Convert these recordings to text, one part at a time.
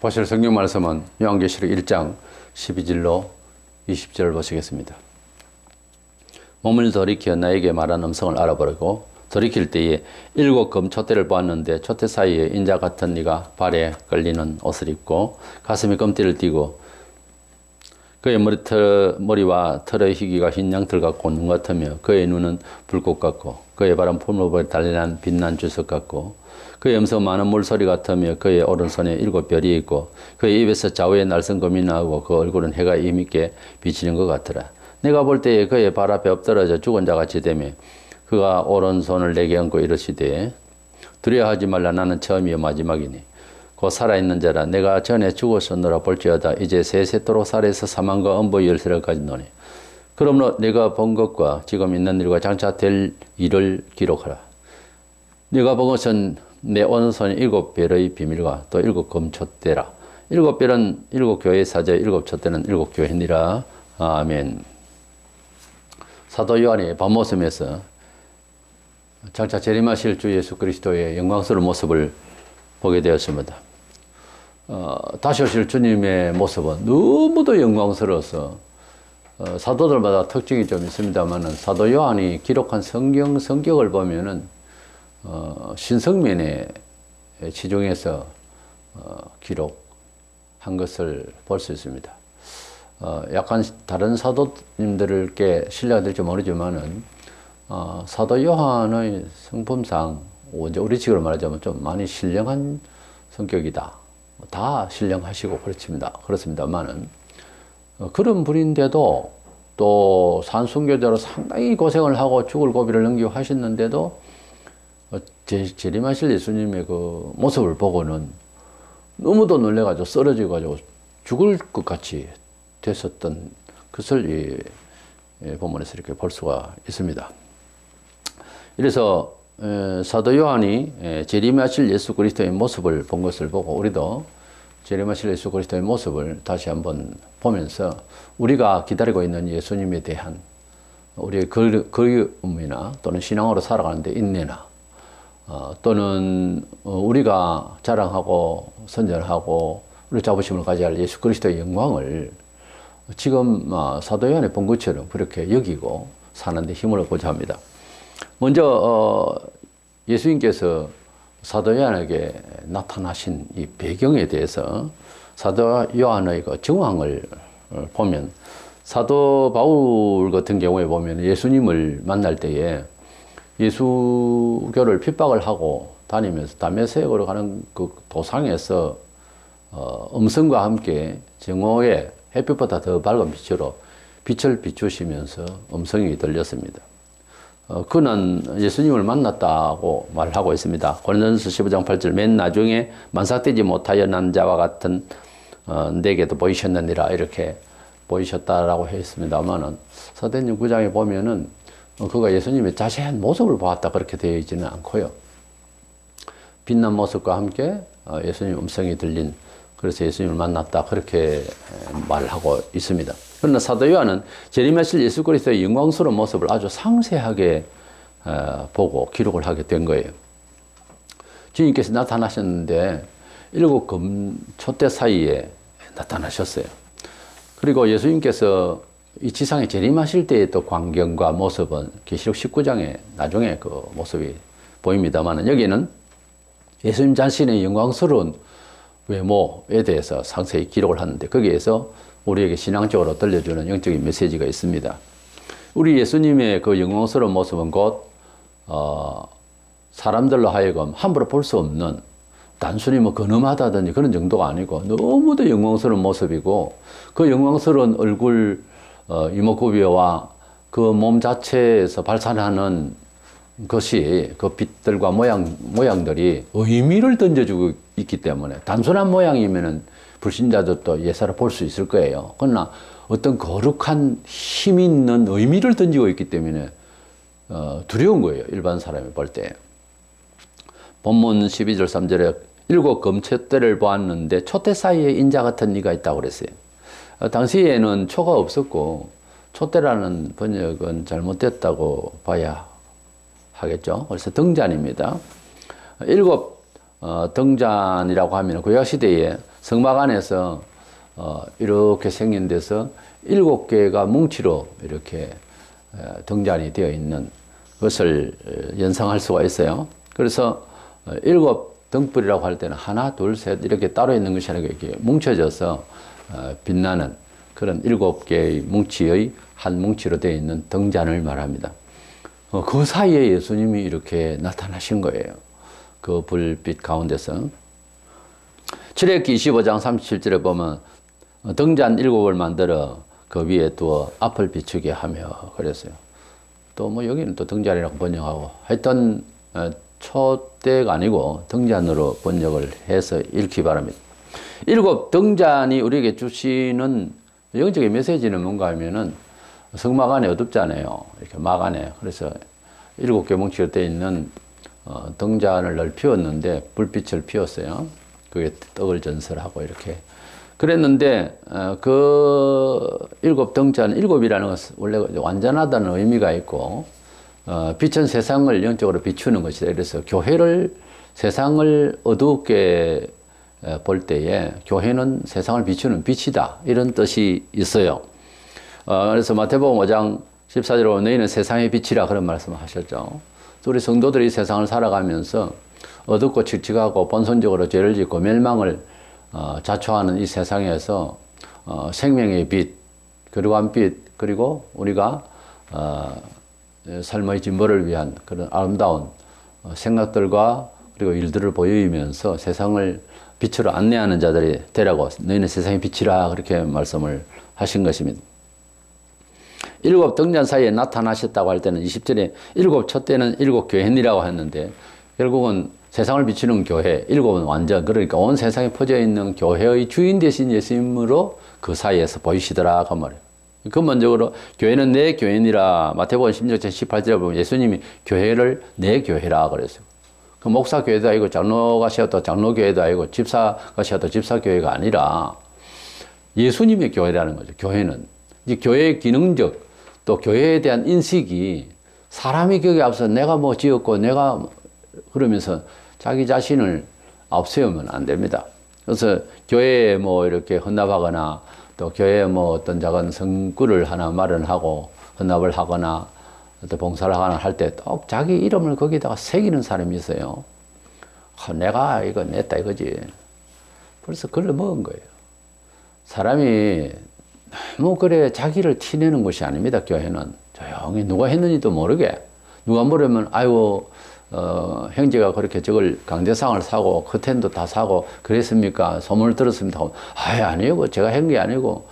보실 성경 말씀은 요한계시록 1장 12절로 20절을 보시겠습니다. 몸을 돌이켜 나에게 말한 음성을 알아보려고 돌이킬 때에 7 금촛대를 보았는데 촛대 사이에 인자 같은 이가 발에 걸리는 옷을 입고 가슴에 금띠를 띠고 그의 머리와 털의 희기가 흰 양털 같고 눈 같으며 그의 눈은 불꽃 같고 그의 발은 풀무불에 달린 빛난 주석 같고 그의 음성은 많은 물소리 같으며 그의 오른손에 7 별이 있고 그의 입에서 좌우에 날성검이 나오고 그 얼굴은 해가 임있게 비치는 것 같더라. 내가 볼 때에 그의 발 앞에 엎드러져 죽은 자같이 되며 그가 오른손을 내게 얹고 이르시되 두려워하지 말라. 나는 처음이요 마지막이니 곧 살아있는 자라. 내가 전에 죽었었노라. 볼지어다 이제 세세토록 살아서 사망과 음부의 열쇠를 가진노니 그러므로 내가 본 것과 지금 있는 일과 장차 될 일을 기록하라. 네가 본 것은 내 오른손에 7 별의 비밀과 또 7 금촛대라. 7 별은 7 교회의 사제, 7 촛대는 7 교회니라. 아멘. 사도 요한이 밤모섬에서 장차 재림하실 주 예수 그리스도의 영광스러운 모습을 보게 되었습니다. 다시 오실 주님의 모습은 너무도 영광스러워서 사도들마다 특징이 좀 있습니다만 사도 요한이 기록한 성격을 보면은 신성면에 지중해서 기록한 것을 볼 수 있습니다. 약간 다른 사도님들께 신뢰가 될지 모르지만은 사도 요한의 성품상 이제 우리식으로 말하자면 좀 많이 신령한 성격이다. 다 신령하시고 그렇습니다만은 그런 분인데도 또 산순교자로 상당히 고생을 하고 죽을 고비를 넘기고 하셨는데도 재림하실 예수님의 그 모습을 보고는 너무도 놀래가지고 쓰러져가지고 죽을 것 같이 됐었던 것을 이 본문에서 이렇게 볼 수가 있습니다. 이래서 사도 요한이 재림하실 예수 그리스도의 모습을 본 것을 보고 우리도 재림하실 예수 그리스도의 모습을 다시 한번 보면서 우리가 기다리고 있는 예수님에 대한 우리의 그리움이나 또는 신앙으로 살아가는데 인내나 또는 우리가 자랑하고 선전하고 우리 자부심을 가져야 할 예수 그리스도의 영광을 지금 사도 요한의 본 것처럼 그렇게 여기고 사는 데 힘을 얻고자 합니다. 먼저 예수님께서 사도 요한에게 나타나신 이 배경에 대해서 사도 요한의 그 정황을 보면 사도 바울 같은 경우에 보면 예수님을 만날 때에 예수교를 핍박을 하고 다니면서 다메섹으로 가는 그 도상에서 음성과 함께 정오에 햇빛보다 더 밝은 빛으로 빛을 비추시면서 음성이 들렸습니다. 그는 예수님을 만났다고 말하고 있습니다. 고린도전서 15장 8절 맨 나중에 만삭되지 못하여 난 자와 같은 내게도 보이셨느니라 이렇게 보이셨다라고 했습니다만은 사도행전 9장에 보면은 그가 예수님의 자세한 모습을 보았다 그렇게 되어 있지는 않고요. 빛난 모습과 함께 예수님 음성이 들린 그래서 예수님을 만났다 그렇게 말하고 있습니다. 그러나 사도 요한은 재림하실 예수 그리스도의 영광스러운 모습을 아주 상세하게 보고 기록을 하게 된 거예요. 주님께서 나타나셨는데 7 금촛대 사이에 나타나셨어요. 그리고 예수님께서 이 지상에 재림하실 때의 또 광경과 모습은 계시록 19장에 나중에 그 모습이 보입니다만 여기는 예수님 자신의 영광스러운 외모에 대해서 상세히 기록을 하는데 거기에서 우리에게 신앙적으로 들려주는 영적인 메시지가 있습니다. 우리 예수님의 그 영광스러운 모습은 곧 사람들로 하여금 함부로 볼 수 없는 단순히 뭐 근엄하다든지 그런 정도가 아니고 너무도 영광스러운 모습이고 그 영광스러운 얼굴 이목구비와 그 몸 자체에서 발산하는 것이 그 빛들과 모양들이 의미를 던져주고 있기 때문에 단순한 모양이면은 불신자들도 예사로 볼 수 있을 거예요. 그러나 어떤 거룩한 힘 있는 의미를 던지고 있기 때문에 두려운 거예요. 일반 사람이 볼 때. 본문 12절 3절에 7 금촛대를 보았는데 촛대 사이에 인자 같은 이가 있다고 그랬어요. 당시에는 초가 없었고 촛대라는 번역은 잘못됐다고 봐야 하겠죠. 그래서 등잔입니다. 7 등잔이라고 하면 구약시대에 성막 안에서 이렇게 생긴 데서 7개가 뭉치로 이렇게 등잔이 되어 있는 것을 연상할 수가 있어요. 그래서 7 등불이라고 할 때는 하나, 둘, 셋 이렇게 따로 있는 것이 아니고 이렇게 뭉쳐져서 빛나는 그런 7개의 뭉치의 한 뭉치로 되어 있는 등잔을 말합니다. 그 사이에 예수님이 이렇게 나타나신 거예요. 그 불빛 가운데서. 출애굽기 25장 37절에 보면 등잔 7을 만들어 그 위에 두어 앞을 비추게 하며 그랬어요. 또 뭐 여기는 또 등잔이라고 번역하고 하여튼 촛대가 아니고 등잔으로 번역을 해서 읽기 바랍니다. 7 등잔이 우리에게 주시는 영적인 메시지는 뭔가 하면은 성막 안에 어둡잖아요. 이렇게 막 안에. 그래서 7개 뭉치로 되어 있는 등잔을 늘 피웠는데 불빛을 피웠어요. 그게 떡을 전설하고 이렇게. 그랬는데 그 7 등잔, 7이라는 것은 원래 완전하다는 의미가 있고 빛은 세상을 영적으로 비추는 것이다. 그래서 교회를 세상을 어둡게 볼 때에 교회는 세상을 비추는 빛이다. 이런 뜻이 있어요. 그래서 마태복음 5장 14절에 보면 너희는 세상의 빛이라 그런 말씀을 하셨죠. 우리 성도들이 세상을 살아가면서 어둡고 칙칙하고 본선적으로 죄를 짓고 멸망을 자초하는 이 세상에서 생명의 빛, 거룩한 빛, 그리고 우리가 삶의 진보를 위한 그런 아름다운 생각들과 그리고 일들을 보이면서 세상을 빛으로 안내하는 자들이 되라고 너희는 세상의 빛이라 그렇게 말씀을 하신 것입니다. 7 등잔 사이에 나타나셨다고 할 때는 20절에 7 촛대는 7 교회니라고 했는데 결국은 세상을 비추는 교회, 7은 완전 그러니까 온 세상에 퍼져 있는 교회의 주인 되신 예수님으로 그 사이에서 보이시더라 그 말이에요. 근본적으로 교회는 내 교회니라 마태복음 16장 18절에 보면 예수님이 교회를 내 교회라 그랬어요. 그 목사 교회도 아니고 장로가 세웠다 장로 교회도 아니고 집사가 세웠다 집사 교회가 아니라 예수님의 교회라는 거죠. 교회는 이제 교회의 기능적 또 교회에 대한 인식이 사람이 거기 앞서 내가 뭐 지었고 내가 그러면서 자기 자신을 앞세우면 안 됩니다. 그래서 교회에 뭐 이렇게 헌납하거나 또 교회에 뭐 어떤 작은 성구를 하나 마련하고 헌납을 하거나 또 봉사를 하거나 할 때 꼭 자기 이름을 거기다가 새기는 사람이 있어요. 내가 이거 냈다 이거지. 벌써 글러 먹은 거예요. 사람이 뭐 그래 자기를 티내는 것이 아닙니다. 교회는 조용히 누가 했는지도 모르게 누가 모르면 아이고 형제가 그렇게 저걸 강대상을 사고 커튼도 다 사고 그랬습니까? 소문을 들었습니다. 아니요 제가 한 게 아니고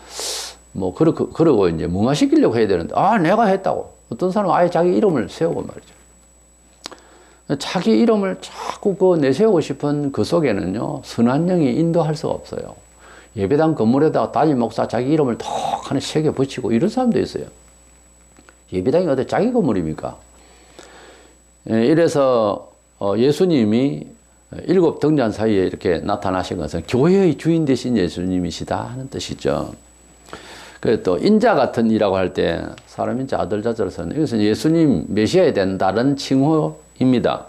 뭐 그러고 이제 무마시키려고 해야 되는데 내가 했다고 어떤 사람은 아예 자기 이름을 세우고 말이죠. 자기 이름을 자꾸 내세우고 싶은 그 속에는요 선한 영이 인도할 수가 없어요. 예배당 건물에다가 담임 목사 자기 이름을 톡 하나 새겨 붙이고 이런 사람도 있어요. 예배당이 어디 자기 건물입니까? 이래서 예수님이 7 등잔 사이에 이렇게 나타나신 것은 교회의 주인 되신 예수님이시다 하는 뜻이죠. 그리고 또 인자 같은 이라고 할 때 사람 인자 아들 자절서는 이것은 예수님 메시아에 대한 다른 칭호입니다.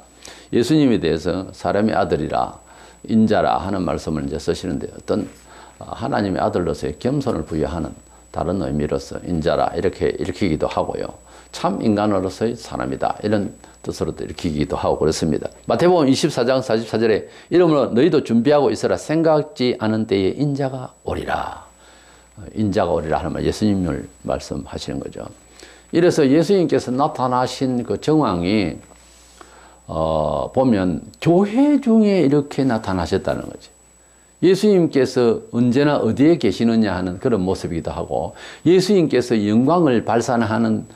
예수님에 대해서 사람의 아들이라 인자라 하는 말씀을 이제 쓰시는데 어떤 하나님의 아들로서의 겸손을 부여하는 다른 의미로서 인자라 이렇게 읽히기도 하고요. 참 인간으로서의 사람이다 이런 뜻으로도 읽히기도 하고 그렇습니다. 마태복음 24장 44절에 이러므로 너희도 준비하고 있어라 생각지 않은 때에 인자가 오리라. 인자가 오리라 하는 말 예수님을 말씀하시는 거죠. 이래서 예수님께서 나타나신 그 정황이 보면 교회 중에 이렇게 나타나셨다는 거죠. 예수님께서 언제나 어디에 계시느냐 하는 그런 모습이기도 하고 예수님께서 영광을 발산하는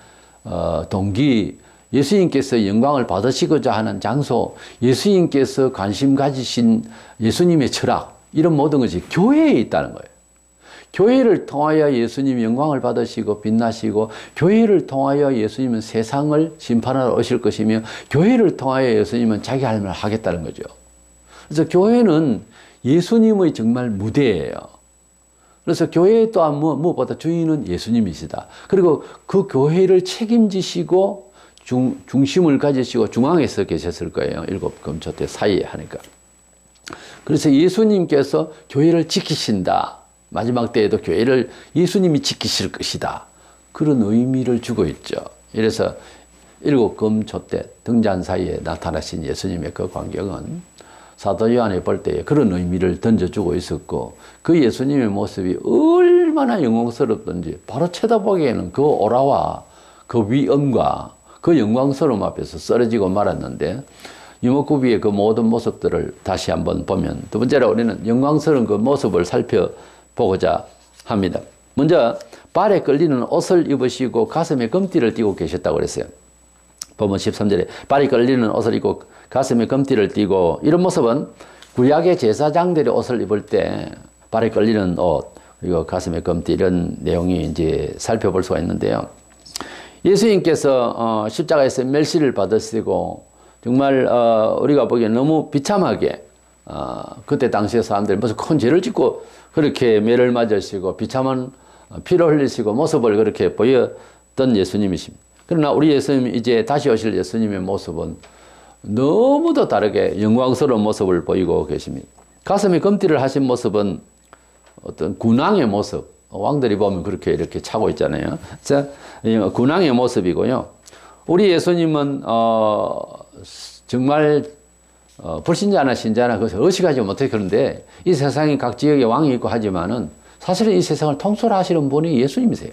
동기, 예수님께서 영광을 받으시고자 하는 장소, 예수님께서 관심 가지신 예수님의 철학 이런 모든 것이 교회에 있다는 거예요. 교회를 통하여 예수님이 영광을 받으시고 빛나시고 교회를 통하여 예수님은 세상을 심판하러 오실 것이며 교회를 통하여 예수님은 자기 할 말을 하겠다는 거죠. 그래서 교회는 예수님의 정말 무대예요. 그래서 교회 또한 무엇보다 주인은 예수님이시다. 그리고 그 교회를 책임지시고 중심을 가지시고 중앙에 서 계셨을 거예요. 7 금초대 사이에 하니까. 그래서 예수님께서 교회를 지키신다. 마지막 때에도 교회를 예수님이 지키실 것이다. 그런 의미를 주고 있죠. 이래서 일곱 금초 때 등잔 사이에 나타나신 예수님의 그 광경은 사도 요한이 볼 때에 그런 의미를 던져주고 있었고, 그 예수님의 모습이 얼마나 영광스럽던지 바로 쳐다보기에는 그 오라와 그 위엄과 그 영광스러움 앞에서 쓰러지고 말았는데, 유목구비의 그 모든 모습들을 다시 한번 보면, 두 번째로 우리는 영광스러운 그 모습을 살펴보고자 합니다. 먼저 발에 끌리는 옷을 입으시고 가슴에 금띠를 띠고 계셨다고 그랬어요. 보면 13절에 발이 끌리는 옷을 입고 가슴에 금띠를 띠고, 이런 모습은 구약의 제사장들이 옷을 입을 때 발에 끌리는 옷 그리고 가슴에 금띠, 이런 내용이 이제 살펴볼 수가 있는데요. 예수님께서 십자가에서 멸시를 받으시고 정말 우리가 보기에 너무 비참하게 그때 당시의 사람들이 무슨 큰 죄를 짓고 그렇게 매를 맞으시고 비참한 피를 흘리시고 모습을 그렇게 보였던 예수님이십니다. 그러나 우리 예수님이 이제 다시 오실 예수님의 모습은 너무도 다르게 영광스러운 모습을 보이고 계십니다. 가슴에 금띠를 하신 모습은 어떤 군왕의 모습, 왕들이 보면 그렇게 이렇게 차고 있잖아요. 자, 군왕의 모습이고요. 우리 예수님은 정말 불신자나 신자나 그것을 의식하지 못해. 그런데 이 세상에 각 지역에 왕이 있고 하지만은 사실은 이 세상을 통솔하시는 분이 예수님이세요.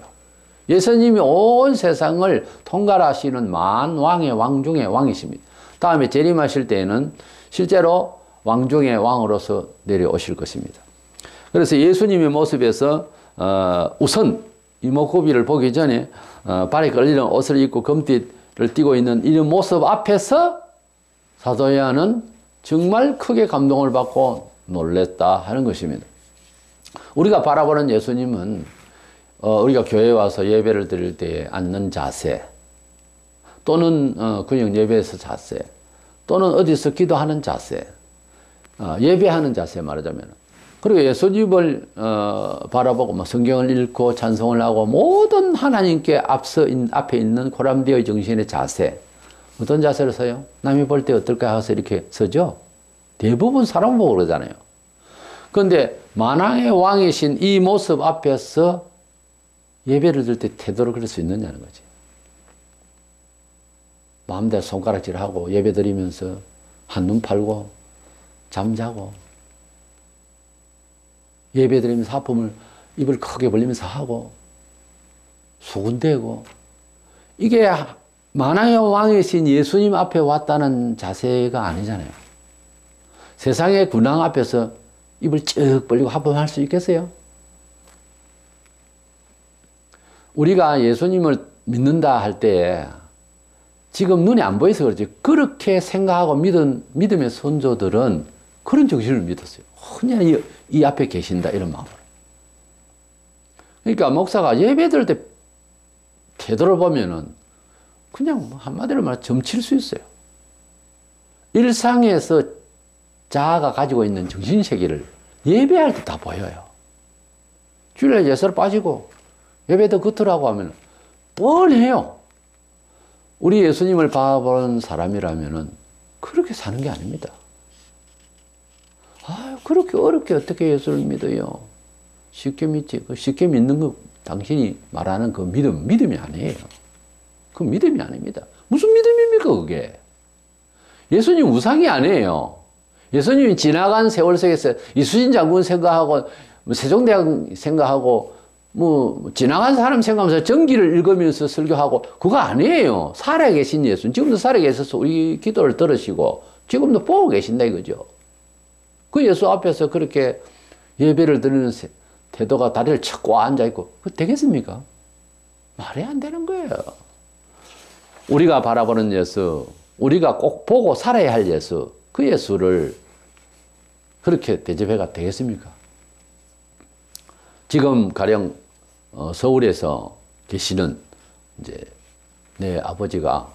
예수님이 온 세상을 통갈하시는 만왕의 왕 중의 왕이십니다. 다음에 재림하실 때에는 실제로 왕 중의 왕으로서 내려오실 것입니다. 그래서 예수님의 모습에서 우선 이목구비를 보기 전에 발에 걸리는 옷을 입고 금띠를 띠고 있는 이런 모습 앞에서 사도 요한은 정말 크게 감동을 받고 놀랬다 하는 것입니다. 우리가 바라보는 예수님은 우리가 교회에 와서 예배를 드릴 때 앉는 자세, 또는 그냥 예배에서 자세, 또는 어디서 기도하는 자세, 예배하는 자세 말하자면, 그리고 예수님을 바라보고 뭐 성경을 읽고 찬송을 하고 모든 하나님께 앞에 있는 고람되어 정신의 자세, 어떤 자세를 서요? 남이 볼 때 어떨까 해서 이렇게 서죠? 대부분 사람 보고 그러잖아요. 그런데 만왕의 왕이신 이 모습 앞에서 예배를 드릴 때 태도를 그럴 수 있느냐는 거지. 마음대로 손가락질하고 예배 드리면서 한눈 팔고 잠자고, 예배 드리면서 하품을 입을 크게 벌리면서 하고 수군대고, 이게 만왕의 왕이신 예수님 앞에 왔다는 자세가 아니잖아요. 세상의 군왕 앞에서 입을 쭉 벌리고 하품할 수 있겠어요? 우리가 예수님을 믿는다 할 때 지금 눈에 안 보여서 그렇지, 그렇게 생각하고 믿음의 선조들은 그런 정신을 믿었어요. 그냥 이 앞에 계신다, 이런 마음으로. 그러니까 목사가 예배드릴 때 태도를 보면은 그냥 한마디로 말해 점칠 수 있어요. 일상에서 자아가 가지고 있는 정신세계를 예배할 때 다 보여요. 주일에 예수로 빠지고 예배도 겉으라고 하면 뻔해요. 우리 예수님을 바라보는 사람이라면 그렇게 사는 게 아닙니다. 그렇게 어렵게 어떻게 예수를 믿어요? 쉽게 믿지. 쉽게 믿는 거 당신이 말하는 그 믿음이 아니에요. 그 믿음이 아닙니다. 무슨 믿음입니까, 그게? 예수님 우상이 아니에요. 예수님이 지나간 세월 속에서 이수진 장군 생각하고, 세종대왕 생각하고, 지나간 사람 생각하면서 전기를 읽으면서 설교하고, 그거 아니에요. 살아계신 예수. 지금도 살아계셔서 우리 기도를 들으시고, 지금도 보고 계신다 이거죠. 그 예수 앞에서 그렇게 예배를 드리는 태도가 다리를 척 앉아있고, 그거 되겠습니까? 말이 안 되는 거예요. 우리가 바라보는 예수, 우리가 꼭 보고 살아야 할 예수, 그 예수를 그렇게 대접해가 되겠습니까? 지금 가령 서울에서 계시는 이제 내 아버지가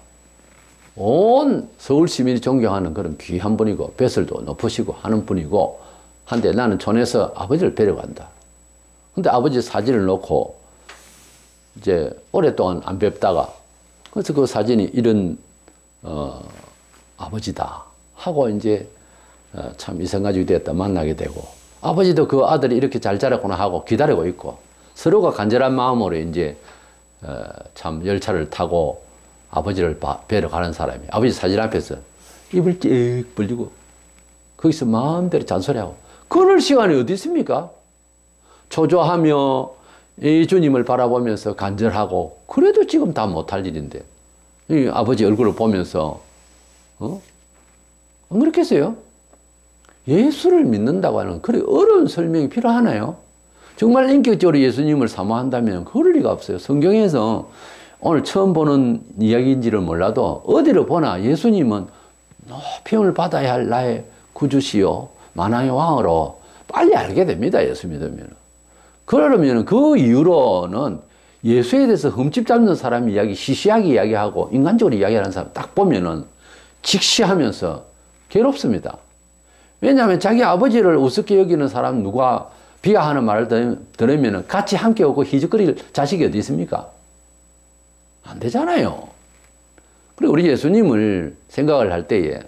온 서울 시민이 존경하는 그런 귀한 분이고 뱃을도 높으시고 하는 분이고 한데, 나는 촌에서 아버지를 뵈러 간다. 근데 아버지 사진을 놓고 이제 오랫동안 안 뵙다가, 그래서 그 사진이 이런 아버지다 하고 이제 참 이성가족이 되었다 만나게 되고, 아버지도 그 아들이 이렇게 잘 자랐구나 하고 기다리고 있고, 서로가 간절한 마음으로 이제 참 열차를 타고 아버지를 뵈러 가는 사람이, 아버지 사진 앞에서 입을 쭉 벌리고 거기서 마음대로 잔소리하고, 그럴 시간이 어디 있습니까? 초조하며 이 주님을 바라보면서 간절하고, 그래도 지금 다 못할 일인데 이 아버지 얼굴을 보면서 안 그렇겠어요? 예수를 믿는다고 하는 그리 어려운 설명이 필요하나요? 정말 인격적으로 예수님을 사모한다면 그럴 리가 없어요. 성경에서 오늘 처음 보는 이야기인지를 몰라도 어디로 보나 예수님은 높임을 받아야 할 나의 구주시요 만왕의 왕으로 빨리 알게 됩니다. 예수 믿으면. 그러면 그 이후로는 예수에 대해서 흠집 잡는 사람 이야기, 시시하게 이야기하고 인간적으로 이야기하는 사람 딱 보면은 직시하면서 괴롭습니다. 왜냐하면 자기 아버지를 우습게 여기는 사람 누가 비하하는 말을 들으면 같이 함께 오고 희죽거릴 자식이 어디 있습니까? 안 되잖아요. 그리고 우리 예수님을 생각을 할 때에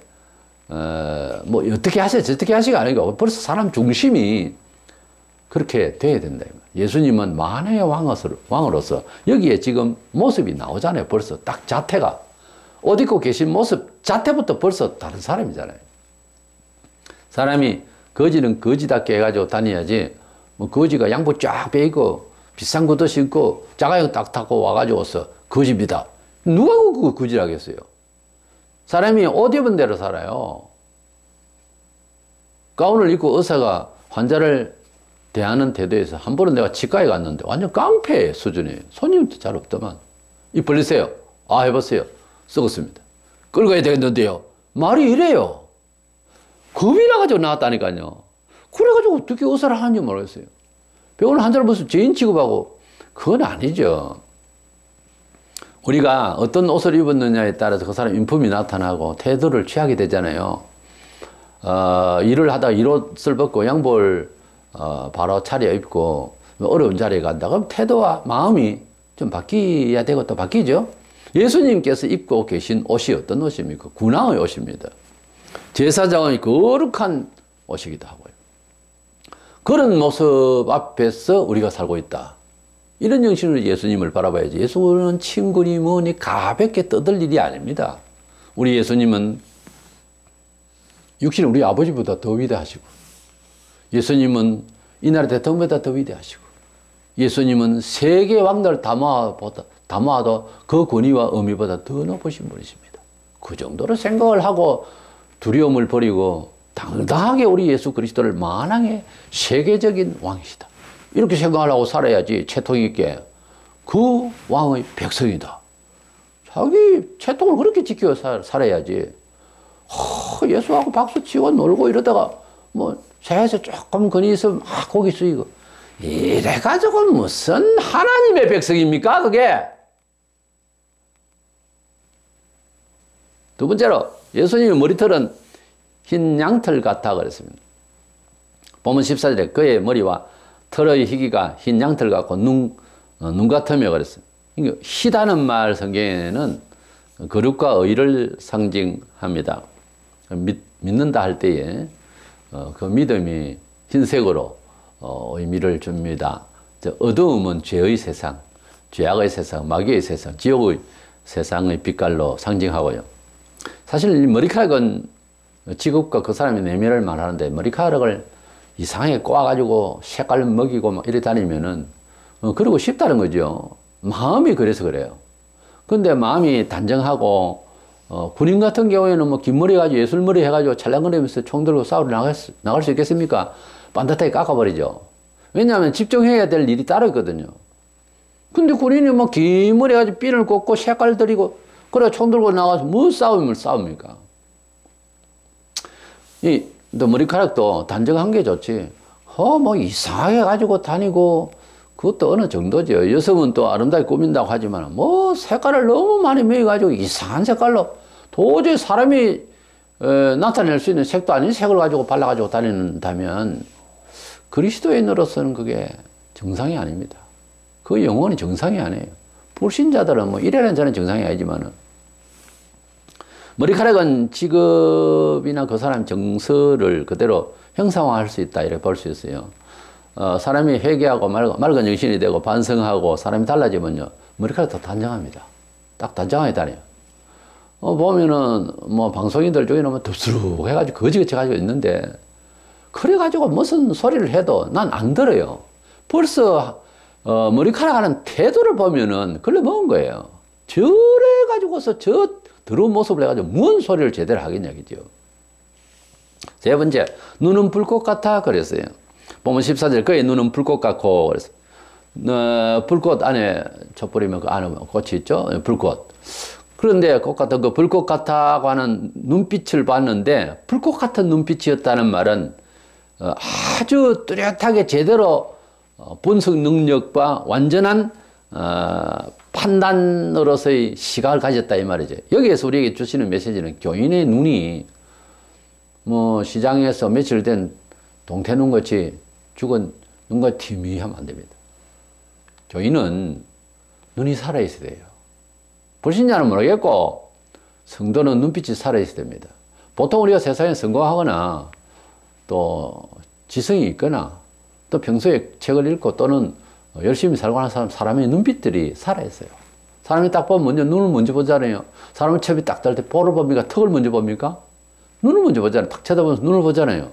뭐 어떻게 하세요 저떻게 하시가 아니고 벌써 사람 중심이 그렇게 돼야 된다. 예수님은 만왕의 왕으로서 여기에 지금 모습이 나오잖아요. 벌써 딱 자태가 옷 입고 계신 모습 자태부터 벌써 다른 사람이잖아요. 사람이 거지는 거지답게 해가지고 다녀야지, 뭐 거지가 양복 쫙 빼입고 비싼 구두 신고 자가용 딱 타고 와가지고서 거지입니다. 누가 그 거지라겠어요? 사람이 옷 입은 대로 살아요. 가운을 입고 의사가 환자를 대하는 태도에서 한 번은 내가 치과에 갔는데 완전 깡패 수준이에요. 손님도 잘 없더만. 입 벌리세요. 아, 해보세요. 썩었습니다. 끌고 가야 되겠는데요. 말이 이래요. 겁이 나가지고 나왔다니까요. 그래가지고 어떻게 의사를 하는지 모르겠어요. 병원 환자를 무슨 죄인 취급하고, 그건 아니죠. 우리가 어떤 옷을 입었느냐에 따라서 그 사람 인품이 나타나고 태도를 취하게 되잖아요. 일을 하다가 일옷을 벗고 양복을 바로 차려 입고 어려운 자리에 간다. 그럼 태도와 마음이 좀 바뀌어야 되고 또 바뀌죠. 예수님께서 입고 계신 옷이 어떤 옷입니까? 군왕의 옷입니다. 제사장의 거룩한 옷이기도 하고요. 그런 모습 앞에서 우리가 살고 있다. 이런 정신으로 예수님을 바라봐야지. 예수는 친구니 뭐니 가볍게 떠들 일이 아닙니다. 우리 예수님은 육신은 우리 아버지보다 더 위대하시고, 예수님은 이 나라 대통령보다 더 위대하시고, 예수님은 세계 왕들 담아도 그 권위와 의미보다 더 높으신 분이십니다. 그 정도로 생각을 하고 두려움을 버리고 당당하게 우리 예수 그리스도를 만왕의 세계적인 왕이시다, 이렇게 생각을 하고 살아야지 채통 있게 그 왕의 백성이다. 자기 채통을 그렇게 지켜 살아야지. 예수하고 박수 치고 놀고 이러다가 뭐 새에서 조금 건이 있으면 고기 숙이고 이래가지고 무슨 하나님의 백성입니까 그게? 두 번째로 예수님의 머리털은 흰 양털 같아 그랬습니다. 본문 14절에 그의 머리와 털의 희기가 흰 양털 같고 눈 같으며 그랬어요. 희다는 말 성경에는 거룩과 의를 상징합니다. 믿는다 할 때에 그 믿음이 흰색으로 의미를 줍니다. 어두움은 죄의 세상, 죄악의 세상, 마귀의 세상, 지옥의 세상의 빛깔로 상징하고요. 사실 머리카락은 직업과 그 사람의 내면을 말하는데, 머리카락을 이상하게 꼬아가지고 색깔 먹이고 막 이래 다니면은 그러고 싶다는 거죠. 마음이 그래서 그래요. 근데 마음이 단정하고 군인 같은 경우에는 뭐 긴 머리 가지고 예술머리 해가지고 찰랑거리면서 총 들고 싸우러 나갈 수 있겠습니까? 반듯하게 깎아버리죠. 왜냐하면 집중해야 될 일이 따로 있거든요. 근데 군인이 뭐 긴 머리 가지고 핀을 꽂고 색깔 들이고 그래 총 들고 나가서 뭐 싸웁니까? 또 머리카락도 단정한 게 좋지. 뭐 이상하게 가지고 다니고 그것도 어느 정도죠. 여성은 또 아름답게 꾸민다고 하지만 뭐 색깔을 너무 많이 매가지고 이상한 색깔로 도저히 사람이 나타낼 수 있는 색도 아닌 색을 가지고 발라가지고 다닌다면 그리스도인으로서는 그게 정상이 아닙니다. 그 영혼이 정상이 아니에요. 불신자들은 뭐 이래는 저는 정상이 아니지만은, 머리카락은 직업이나 그 사람 정서를 그대로 형상화할 수 있다 이렇게 볼 수 있어요. 사람이 회개하고 맑은 정신이 되고 반성하고 사람이 달라지면요 머리카락도 단정합니다. 딱 단정하게 다녀요. 보면은 뭐 방송인들 중에는 뭐 덥수룩 해가지고 거지같이 가지고 있는데 그래가지고 무슨 소리를 해도 난 안 들어요. 벌써 머리카락 하는 태도를 보면은 걸려 먹은 거예요. 저래 가지고서 저 더러운 모습을 해가지고 뭔 소리를 제대로 하겠냐 그죠. 세 번째, 눈은 불꽃 같아 그랬어요. 보면 14절 그의 눈은 불꽃 같고 그랬어요. 불꽃 안에 촛불이면 그 안에 꽃이 있죠. 불꽃. 그런데 꽃 같은 그 불꽃 같다고 하는 눈빛을 봤는데 불꽃 같은 눈빛이었다는 말은 아주 뚜렷하게 제대로 분석 능력과 완전한 판단으로서의 시각을 가졌다 이 말이죠. 여기에서 우리에게 주시는 메시지는 교인의 눈이 뭐 시장에서 며칠 된 동태눈 같이 죽은 눈과 희미하면 안 됩니다. 교인은 눈이 살아있어야 돼요. 불신자는 모르겠고 성도는 눈빛이 살아있어야 됩니다. 보통 우리가 세상에 성공하거나 또 지성이 있거나 또 평소에 책을 읽고 또는 열심히 살고 하는 사람의 눈빛들이 살아있어요. 사람이 딱 보면 먼저 눈을 먼저 보잖아요. 사람은 첩이 딱 달 때 볼을 봅니까? 턱을 먼저 봅니까? 눈을 먼저 보잖아요. 탁 쳐다보면서 눈을 보잖아요.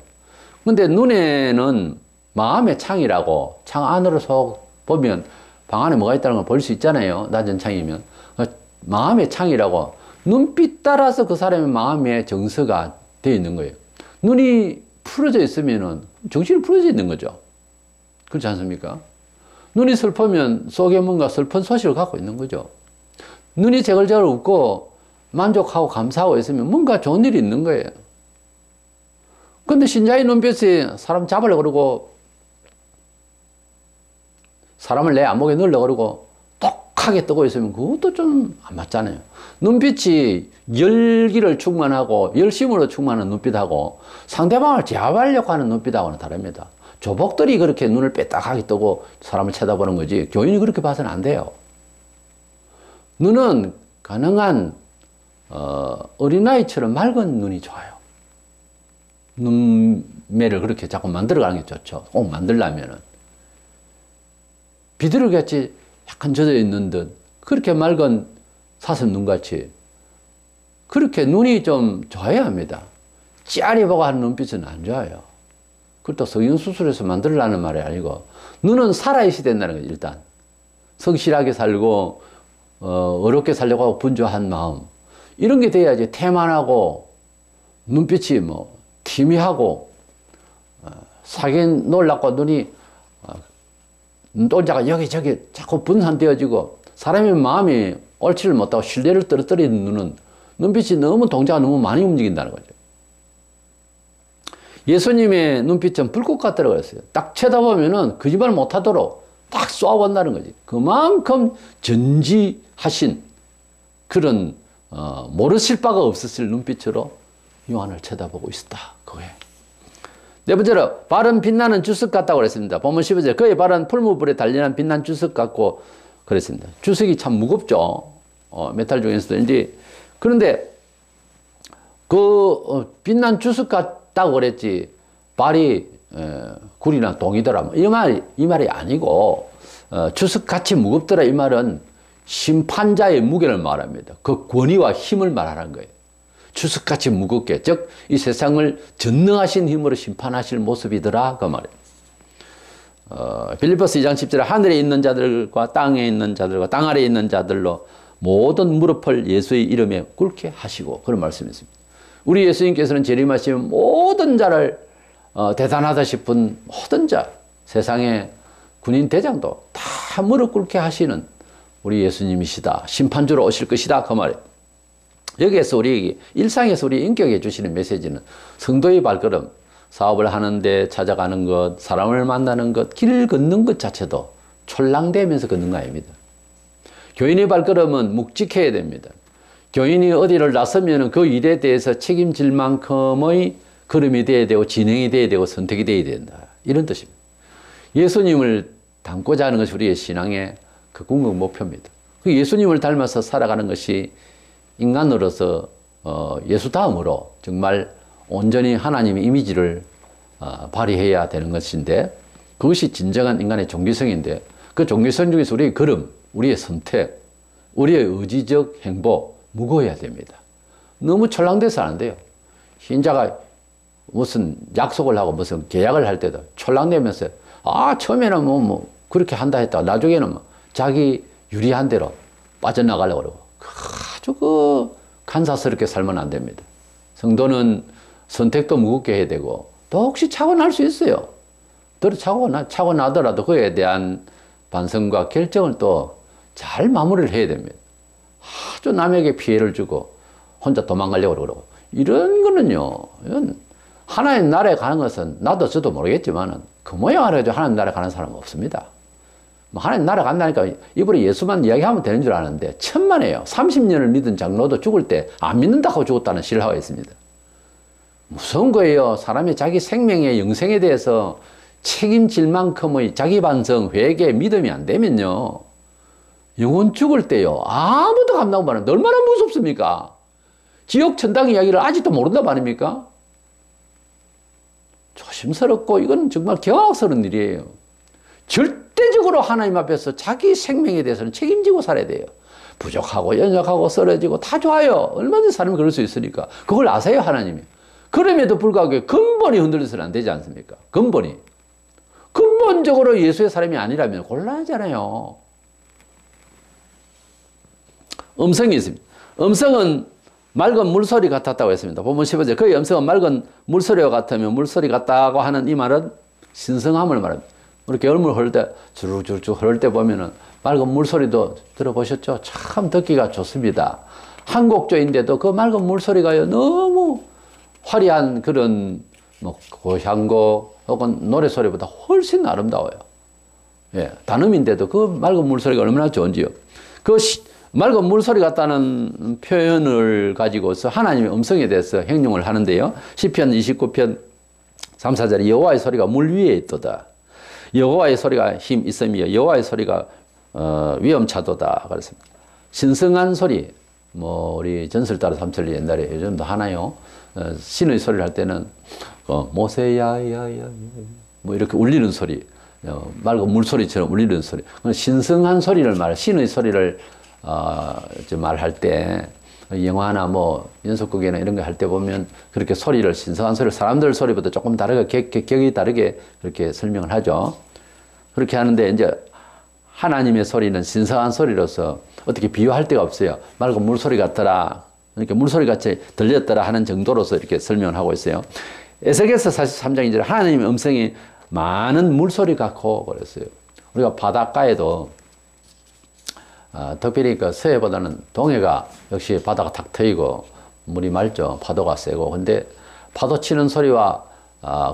근데 눈에는 마음의 창이라고 창 안으로 속 보면 방 안에 뭐가 있다는 걸 볼 수 있잖아요. 낮은 창이면. 마음의 창이라고 눈빛 따라서 그 사람의 마음의 정서가 되어 있는 거예요. 눈이 풀어져 있으면은 정신이 풀어져 있는 거죠. 그렇지 않습니까? 눈이 슬프면 속에 뭔가 슬픈 소식을 갖고 있는 거죠. 눈이 제글제글 웃고 만족하고 감사하고 있으면 뭔가 좋은 일이 있는 거예요. 근데 신자의 눈빛이 사람 잡으려고 그러고 사람을 내 안목에 넣으려고 그러고 똑하게 뜨고 있으면 그것도 좀 안 맞잖아요. 눈빛이 열기를 충만하고 열심으로 충만한 눈빛하고 상대방을 제압하려고 하는 눈빛하고는 다릅니다. 조복들이 그렇게 눈을 빼딱하게 뜨고 사람을 쳐다보는 거지 교인이 그렇게 봐서는 안 돼요. 눈은 가능한 어린아이처럼 맑은 눈이 좋아요. 눈매를 그렇게 자꾸 만들어가는 게 좋죠. 꼭 만들려면은. 비둘기같이 약간 젖어 있는 듯 그렇게 맑은 사슴 눈같이 그렇게 눈이 좀 좋아야 합니다. 짜리보고 하는 눈빛은 안 좋아요. 그것도 성형수술해서 만들려는 말이 아니고 눈은 살아있어야 된다는 거죠. 일단 성실하게 살고 어렵게 살려고 하고 분주한 마음 이런 게 돼야지 태만하고 눈빛이 뭐 희미하고 사긴 놀랍고 눈이 눈동자가 여기저기 자꾸 분산되어지고 사람의 마음이 옳지를 못하고 신뢰를 떨어뜨리는 눈은 눈빛이 너무 동자가 너무 많이 움직인다는 거죠. 예수님의 눈빛은 불꽃 같다고 그랬어요. 딱 쳐다보면은 거짓말 못하도록 딱 쏘아본다는 거지. 그만큼 전지하신 그런 모르실 바가 없으실 눈빛으로 요한을 쳐다보고 있었다. 그거예요. 네 번째로 발은 빛나는 주석 같다고 그랬습니다. 본문 15절 그의 발은 풀무불에 달리는 빛난 주석 같고 그랬습니다. 주석이 참 무겁죠. 메탈 중에서도 이제 그런데 그 빛난 주석 같다고 그랬지 발이 굴이나 동이더라 이 말이 아니고 주석같이 무겁더라 이 말은 심판자의 무게를 말합니다. 그 권위와 힘을 말하는 거예요. 주석같이 무겁게 즉 이 세상을 전능하신 힘으로 심판하실 모습이더라 그 말이에요. 빌립보서 2장 10절에 하늘에 있는 자들과 땅에 있는 자들과 땅 아래에 있는 자들로 모든 무릎을 예수의 이름에 꿇게 하시고 그런 말씀이 있습니다. 우리 예수님께서는 재림하시면 모든 자를 대단하다 싶은 모든 자 세상의 군인 대장도 다 무릎 꿇게 하시는 우리 예수님이시다. 심판주로 오실 것이다 그 말이에요. 여기에서 우리 일상에서 우리 인격에 주시는 메시지는 성도의 발걸음 사업을 하는데 찾아가는 것, 사람을 만나는 것, 길을 걷는 것 자체도 촐랑대면서 걷는 거 아닙니다. 교인의 발걸음은 묵직해야 됩니다. 교인이 어디를 나서면 그 일에 대해서 책임질 만큼의 걸음이 돼야 되고 진행이 돼야 되고 선택이 돼야 된다. 이런 뜻입니다. 예수님을 닮고자 하는 것이 우리의 신앙의 그 궁극 목표입니다. 그 예수님을 닮아서 살아가는 것이 인간으로서 예수 다음으로 정말 온전히 하나님의 이미지를 발휘해야 되는 것인데, 그것이 진정한 인간의 종기성인데, 그 종기성 중에서 우리의 걸음, 우리의 선택, 우리의 의지적 행보 무거워야 됩니다. 너무 촐랑돼서 안 돼요. 신자가 무슨 약속을 하고 무슨 계약을 할 때도 촐랑대면서 처음에는 뭐 그렇게 한다 했다가 나중에는 뭐 자기 유리한 대로 빠져나가려고 그러고 아주 간사스럽게 살면 안 됩니다. 성도는 선택도 무겁게 해야 되고, 또 혹시 차고 날 수 있어요. 차고 나더라도 그에 대한 반성과 결정을 또 잘 마무리를 해야 됩니다. 아주 남에게 피해를 주고 혼자 도망가려고 그러고, 이런 거는요, 이건 하나님 나라에 가는 것은 나도 저도 모르겠지만 그 모양을 해도 하나님 나라에 가는 사람은 없습니다. 뭐 하나님 나라 간다니까 입으로 예수만 이야기하면 되는 줄 아는데 천만에요. 30년을 믿은 장로도 죽을 때 안 믿는다고 죽었다는 신라가 있습니다. 무서운 거예요. 사람이 자기 생명의 영생에 대해서 책임질 만큼의 자기 반성, 회개, 믿음이 안 되면요, 영혼 죽을 때요, 아무도 감당 못 하는데 얼마나 무섭습니까? 지옥 천당 이야기를 아직도 모른다 말입니까? 조심스럽고 이건 정말 경악스러운 일이에요. 절대적으로 하나님 앞에서 자기 생명에 대해서는 책임지고 살아야 돼요. 부족하고 연약하고 쓰러지고 다 좋아요. 얼마든지 사람이 그럴 수 있으니까. 그걸 아세요, 하나님이. 그럼에도 불구하고 근본이 흔들려서는 안 되지 않습니까? 근본적으로 예수의 사람이 아니라면 곤란하잖아요. 음성이 있습니다. 음성은 맑은 물소리 같았다고 했습니다. 본문 15절. 그의 음성은 맑은 물소리와 같으면 물소리 같다고 하는 이 말은 신성함을 말합니다. 이렇게 얼물 흐를 때, 주룩주룩 흐를 때 보면은 맑은 물소리도 들어보셨죠? 참 듣기가 좋습니다. 한 곡조인데도 그 맑은 물소리가요, 너무 화려한 그런 뭐 고향곡 혹은 노래소리보다 훨씬 아름다워요. 예, 단음인데도 그 맑은 물소리가 얼마나 좋은지요. 맑은 물소리 같다는 표현을 가지고서 하나님의 음성에 대해서 행용을 하는데요. 시편 29편 3, 4절에 여호와의 소리가 물 위에 있도다. 여호와의 소리가 힘 있음이여 여호와의 소리가 위엄차도다. 그랬습니다. 신성한 소리, 뭐 우리 전설따라 삼천리 옛날에 요즘도 하나요. 신의 소리를 할 때는 모세야야야 뭐 이렇게 울리는 소리, 맑은 물소리처럼 울리는 소리, 신성한 소리를 신의 소리를 말할 때, 영화나 뭐 연속극이나 이런 거 할 때 보면 그렇게 소리를, 신성한 소리를 사람들 소리보다 조금 다르게, 격이 다르게 그렇게 설명을 하죠. 그렇게 하는데 이제 하나님의 소리는 신성한 소리로서 어떻게 비유할 데가 없어요. 맑은 물소리 같더라. 그러니까 물소리 같이 들렸더라 하는 정도로서 이렇게 설명을 하고 있어요. 에스겔서 43장 2절 하나님의 음성이 많은 물소리 같고 그랬어요. 우리가 바닷가에도 특별히 그 서해보다는 동해가 역시 바다가 탁 트이고 물이 맑죠. 파도가 세고. 근데 파도 치는 소리와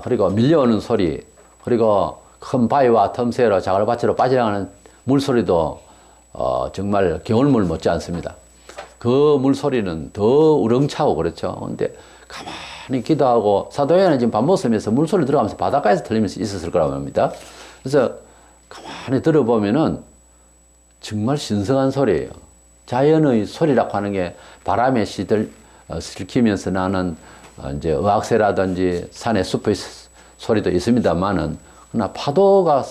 그리고 밀려오는 소리, 그리고 큰 바위와 틈새로 자갈밭으로 빠져나가는 물소리도 정말 겨울물 못지 않습니다. 그 물소리는 더 우렁차고 그렇죠. 근데 가만히 기도하고 사도요한은 지금 밥 먹으면서 물소리 들어가면서 바닷가에서 들리면서 있었을 거라고 합니다. 그래서 가만히 들어보면은 정말 신성한 소리예요. 자연의 소리라고 하는 게 바람에 들키면서 나는 이제 의악새라든지 산의 숲의 소리도 있습니다만은, 그러나 파도가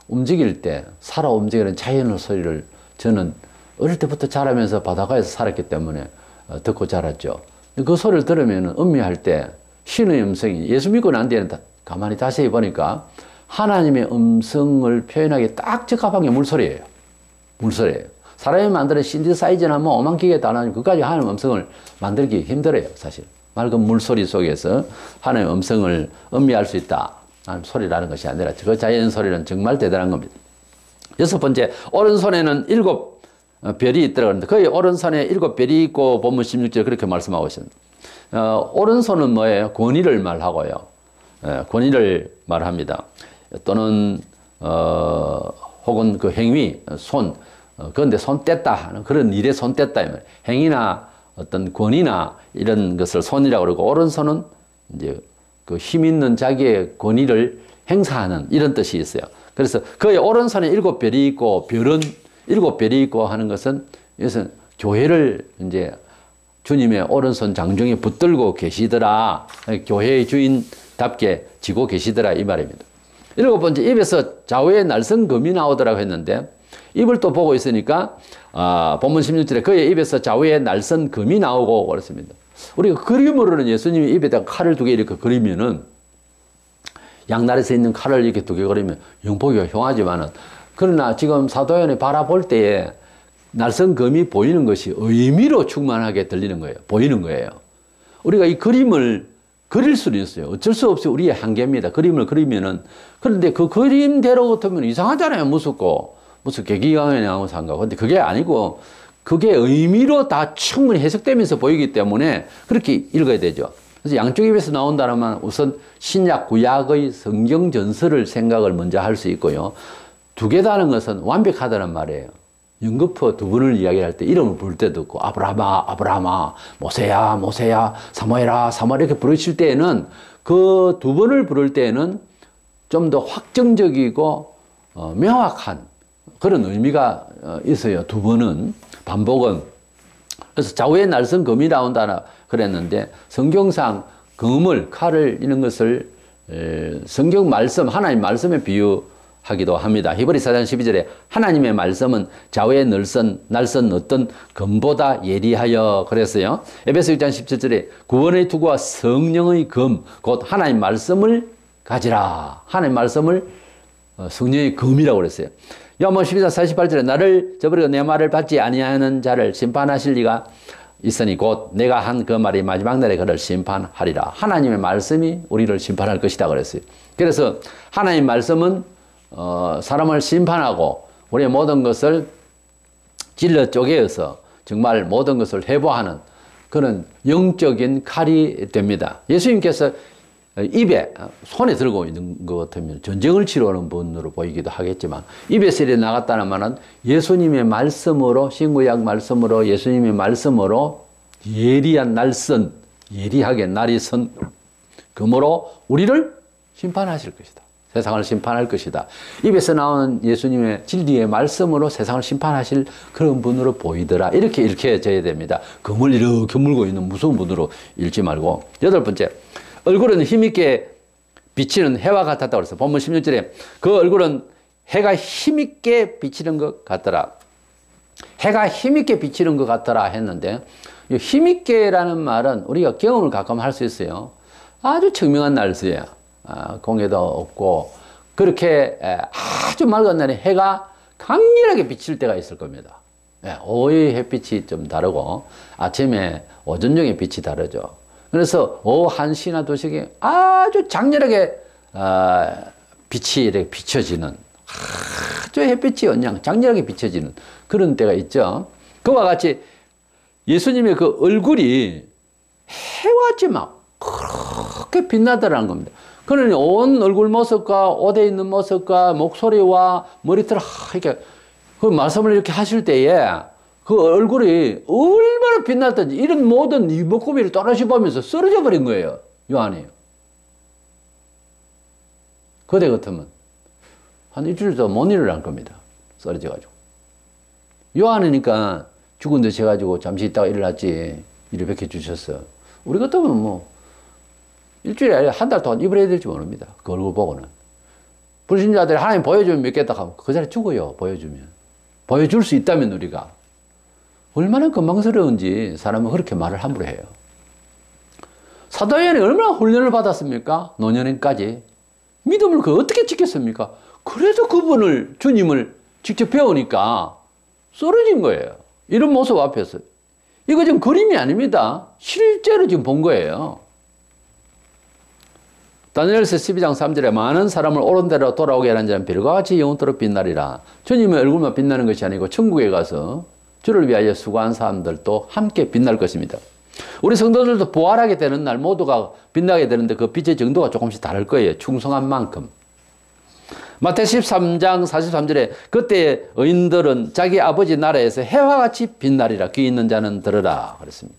움직일 때 살아 움직이는 자연의 소리를 저는 어릴 때부터 자라면서 바닷가에서 살았기 때문에 듣고 자랐죠. 그 소리를 들으면 음미할 때 신의 음성이, 예수 믿고 난 뒤에는 가만히 다시 보니까 하나님의 음성을 표현하기 딱 적합한 게 물소리예요. 물소리예요. 사람이 만드는 신디사이즈나 뭐 오만 기계 달아나면 그까지 하나님의 음성을 만들기 힘들어요, 사실. 맑은 물소리 속에서 하나님의 음성을 음미할 수 있다. 소리라는 것이 아니라 그 자연 소리는 정말 대단한 겁니다. 여섯 번째, 오른손에는 7 별이 있더라고 하는데, 그의 오른손에 7 별이 있고 본문 16절 그렇게 말씀하고 있습니다. 오른손은 뭐예요? 권위를 말하고요. 권위를 말합니다. 또는 혹은 그 행위, 손, 그런데 손 뗐다 하는 그런 일에 손 뗐다. 행위나 어떤 권위나 이런 것을 손이라고 그러고, 오른손은 이제 그 힘 있는 자기의 권위를 행사하는 이런 뜻이 있어요. 그래서 그의 오른손에 7 별이 있고, 별은 7 별이 있고 하는 것은 이것은 교회를 이제 주님의 오른손 장중에 붙들고 계시더라. 교회의 주인답게 지고 계시더라 이 말입니다. 일곱 번째, 입에서 좌우의 날선 금이 나오더라고 했는데 입을 또 보고 있으니까 본문 16절에 그의 입에서 좌우의 날선 금이 나오고 그랬습니다. 우리가 그림으로는 예수님이 입에다가 칼을 두 개 이렇게 그리면은 양날에서 있는 칼을 이렇게 두 개 그리면 영복이가 흉하지만은 그러나 지금 사도 요한이 바라볼 때에 날선 금이 보이는 것이 의미로 충만하게 들리는 거예요. 보이는 거예요. 우리가 이 그림을 그릴 수는 있어요. 어쩔 수 없이 우리의 한계입니다. 그림을 그리면은 그런데 그 그림대로 같으면 이상하잖아요. 무슨 계기강에 나오는 상가. 근데 그게 아니고 그게 의미로 다 충분히 해석되면서 보이기 때문에 그렇게 읽어야 되죠. 그래서 양쪽 입에서 나온다면 우선 신약, 구약의 성경 전설을 생각을 먼저 할 수 있고요. 두 개다는 것은 완벽하다는 말이에요. 연거푸 두 분을 이야기할 때 이름을 부를 때도 있고 아브라함아, 아브라함아, 모세야, 모세야, 사무엘아, 사무엘 이렇게 부르실 때에는 그 두 번을 부를 때에는 좀 더 확정적이고 명확한 그런 의미가 있어요. 두 번은 반복은. 그래서 좌우에 날선 금이 나온다 그랬는데 성경상 금을, 칼을 이런 것을 성경 말씀, 하나님 말씀에 비유하기도 합니다. 히브리 4장 12절에 하나님의 말씀은 좌우에 날선 어떤 금보다 예리하여 그랬어요. 에베소 6장 17절에 구원의 투구와 성령의 금, 곧 하나님 말씀을 가지라. 하나님 말씀을 성령의 금이라고 그랬어요. 요한복음 12장 48절에 나를 저버리고 내 말을 받지 아니하는 자를 심판하실 리가 있으니 곧 내가 한 그 말이 마지막 날에 그를 심판하리라. 하나님의 말씀이 우리를 심판할 것이다 그랬어요. 그래서 하나님 말씀은 사람을 심판하고 우리의 모든 것을 질러 쪼개어서 정말 모든 것을 해부하는 그런 영적인 칼이 됩니다. 예수님께서 입에 손에 들고 있는 것 같으면 전쟁을 치러오는 분으로 보이기도 하겠지만 입에서 이래 나갔다는 말은 예수님의 말씀으로 신구약 말씀으로 예수님의 말씀으로 예리한 날선 예리하게 날이 선 금으로 우리를 심판하실 것이다. 세상을 심판할 것이다. 입에서 나오는 예수님의 진리의 말씀으로 세상을 심판하실 그런 분으로 보이더라. 이렇게 읽혀져야 됩니다. 금을 이렇게 물고 있는 무서운 분으로 읽지 말고. 여덟 번째, 얼굴은 힘있게 비치는 해와 같았다고 그랬어요. 본문 16절에 그 얼굴은 해가 힘있게 비치는 것 같더라. 해가 힘있게 비치는 것 같더라 했는데 힘있게라는 말은 우리가 경험을 가끔 할 수 있어요. 아주 청명한 날씨에 공해도 없고 그렇게 아주 맑은 날에 해가 강렬하게 비칠 때가 있을 겁니다. 오후의 햇빛이 좀 다르고 아침에 오전 중에 빛이 다르죠. 그래서 오후 1시나 2시에 아주 장렬하게 빛이 이렇게 비춰지는 아주 햇빛이 장렬하게 비춰지는 그런 때가 있죠. 그와 같이 예수님의 그 얼굴이 해같이 막 그렇게 빛나더라는 겁니다. 그러니 온 얼굴 모습과 옷에 있는 모습과 목소리와 머리털 이렇게 그 말씀을 이렇게 하실 때에 그 얼굴이 얼마나 빛났던지 이런 모든 이목구비를 또렷이 보면서 쓰러져 버린 거예요. 요한이. 그대 같으면 한 일주일도 못 일어날 겁니다. 쓰러져가지고. 요한이니까 죽은 듯이 해가지고 잠시 있다가 일어났지. 이를 베껴주셨어. 우리 같으면 뭐 일주일에 아니라 한 달 동안 입을 해야 될지 모릅니다. 그 얼굴 보고는. 불신자들이 하나님 보여주면 믿겠다 하면 그 자리에 죽어요. 보여주면. 보여줄 수 있다면 우리가. 얼마나 건망스러운지 사람은 그렇게 말을 함부로 해요. 사도 요한이 얼마나 훈련을 받았습니까? 노년까지. 믿음을 그 어떻게 지켰습니까? 그래도 그분을 주님을 직접 배우니까 쓰러진 거예요. 이런 모습 앞에서. 이거 지금 그림이 아닙니다. 실제로 지금 본 거예요. 다니엘서 12장 3절에 많은 사람을 옳은 대로 돌아오게 하는 자는 별과 같이 영원토록 빛나리라. 주님의 얼굴만 빛나는 것이 아니고 천국에 가서 주를 위하여 수고한 사람들도 함께 빛날 것입니다. 우리 성도들도 부활하게 되는 날 모두가 빛나게 되는데 그 빛의 정도가 조금씩 다를 거예요. 충성한 만큼. 마태 13장 43절에 그때 의인들은 자기 아버지 나라에서 해와 같이 빛나리라. 귀 있는 자는 들으라 그랬습니다.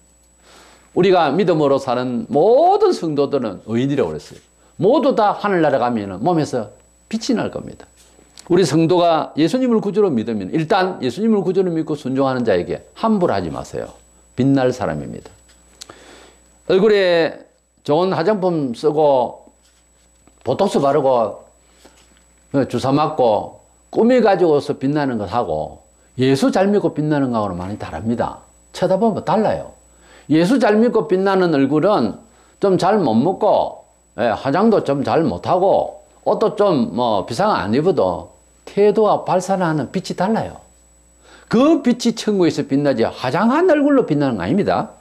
우리가 믿음으로 사는 모든 성도들은 의인이라고 그랬어요. 모두 다 하늘나라 가면 몸에서 빛이 날 겁니다. 우리 성도가 예수님을 구주로 믿으면 일단 예수님을 구주로 믿고 순종하는 자에게 함부로 하지 마세요. 빛날 사람입니다. 얼굴에 좋은 화장품 쓰고 보톡스 바르고 주사 맞고 꾸며가지고서 빛나는 것하고 예수 잘 믿고 빛나는 것하고는 많이 다릅니다. 쳐다보면 달라요. 예수 잘 믿고 빛나는 얼굴은 좀 잘 못 먹고 화장도 좀 잘 못하고 옷도 좀 뭐 비싼 거 안 입어도 태도와 발산하는 빛이 달라요. 그 빛이 천국에서 빛나지 화장한 얼굴로 빛나는 거 아닙니다.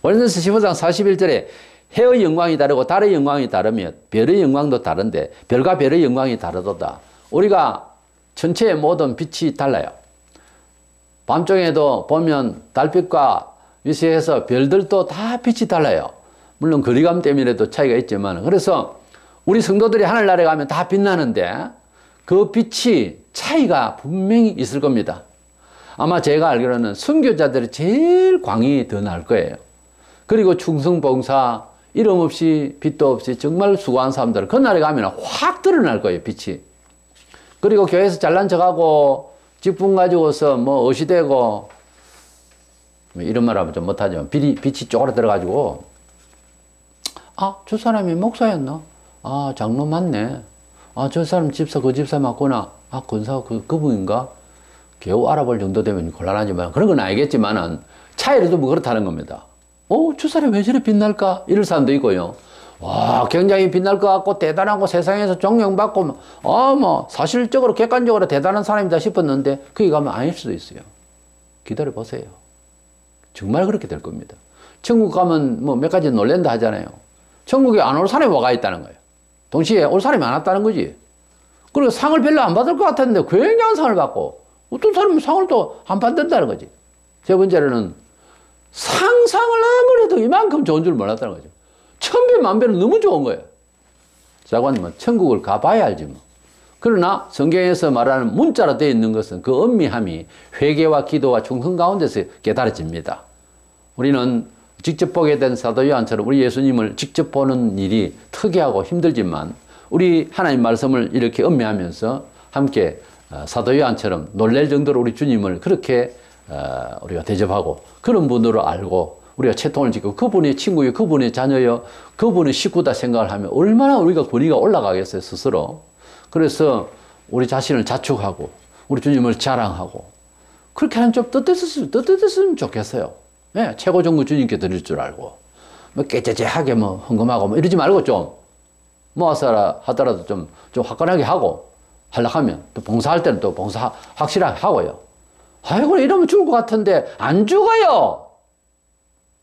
고린도서 15장 41절에 해의 영광이 다르고 달의 영광이 다르며 별의 영광도 다른데 별과 별의 영광이 다르도다. 우리가 전체의 모든 빛이 달라요. 밤중에도 보면 달빛과 위세에서 별들도 다 빛이 달라요. 물론 거리감 때문에도 차이가 있지만, 그래서 우리 성도들이 하늘나라에 가면 다 빛나는데 그 빛이 차이가 분명히 있을 겁니다. 아마 제가 알기로는 선교자들이 제일 광이 더 날 거예요. 그리고 충성봉사, 이름 없이 빛도 없이 정말 수고한 사람들은 그날에 가면 확 드러날 거예요, 빛이. 그리고 교회에서 잘난 척하고 직분 가지고서 뭐 어시되고 이런 말 하면 좀 못하지만 빛이 쪼그라들어가지고 아, 저 사람이 목사였나? 아, 장로 맞네. 아, 저 사람 집사 그 집사 맞구나. 아, 권사 그분인가? 겨우 알아볼 정도 되면 곤란하지만 그런 건 알겠지만은 차이라도 뭐 그렇다는 겁니다. 저 사람이 왜 저래 빛날까? 이럴 사람도 있고요. 와, 굉장히 빛날 것 같고 대단하고 세상에서 존경받고 뭐 사실적으로 객관적으로 대단한 사람이다 싶었는데 거기 가면 아닐 수도 있어요. 기다려 보세요. 정말 그렇게 될 겁니다. 천국 가면 뭐 몇 가지 놀랜다 하잖아요. 천국에 안 올 사람이 와가 있다는 거예요. 동시에 올 사람이 안 왔다는 거지. 그리고 상을 별로 안 받을 것 같았는데 굉장한 상을 받고 어떤 사람은 상을 또 안 받는다는 거지. 세 번째로는 상상을 아무래도 이만큼 좋은 줄 몰랐다는 거죠. 천배 만배는 너무 좋은 거예요. 자관 뭐 천국을 가봐야 알지 뭐. 그러나 성경에서 말하는 문자로 되어 있는 것은 그 엄미함이 회개와 기도와 충성 가운데서 깨달아집니다. 우리는 직접 보게 된 사도 요한처럼 우리 예수님을 직접 보는 일이 특이하고 힘들지만 우리 하나님 말씀을 이렇게 음미하면서 함께 사도 요한처럼 놀랄 정도로 우리 주님을 그렇게 우리가 대접하고 그런 분으로 알고 우리가 채통을 짓고 그분의 친구요, 그분의 자녀요, 그분의 식구다 생각을 하면 얼마나 우리가 권위가 올라가겠어요, 스스로. 그래서 우리 자신을 자축하고 우리 주님을 자랑하고 그렇게 하면 좀 떳떳했으면 좋겠어요. 네, 최고 정부 주님께 드릴 줄 알고 뭐 깨째째하게 뭐 헌금하고 뭐 이러지 말고 좀 모아서 하더라도 좀 화끈하게 하고 하려면 또 봉사할 때는 또 봉사 확실하게 하고요. 아이고 이러면 죽을 것 같은데 안 죽어요.